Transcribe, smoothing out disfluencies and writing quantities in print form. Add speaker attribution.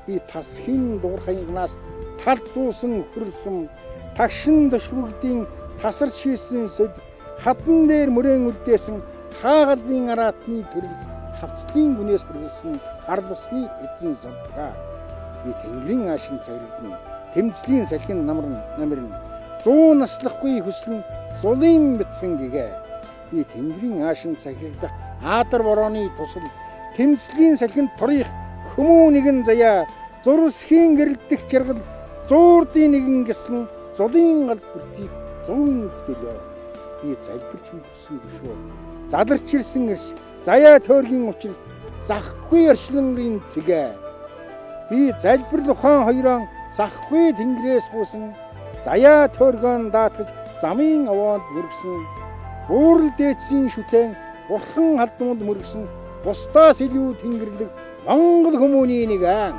Speaker 1: би тасхийн дуурхайнаас тал дуусан хөрсөн тагшин тошрогдын тасарч хийсэн сөд хатан дээр мөрөн үлдээсэн хаагалбын араатны төрөл хавцлын гүнээс хүргэлсэн арал усны эзэн савтга би тэнгэрийн аашин цагирдна тэмцлийн салхин намрын 100 наслахгүй хүслэн зулын бяцхан гэгээ би тэнгэрийн аашин цагирдах аадар борооны тусал тэмцлийн салхин турих хүмүүн нэгэн заяа зурсхийн гэрэлдэх жаргал зуурдын нэгэн гисэн зулын галд бүртийг 100 хөтөлөө би залбирч мөсөн бишөө задарч ирсэн ирш заяа тойргийн учир захгүй оршлонгийн цэгээ би залбирал ухаан хоёроо захгүй тэнгэрээс гуйсан заяа тойргоон даатгаж замын овоонд мөргсөн буурал дээдсийн шүтэн бурхан халдмууд мөргсөн бусдаас илүү тэнгэрлэг Монгол хүмүүний нэгэн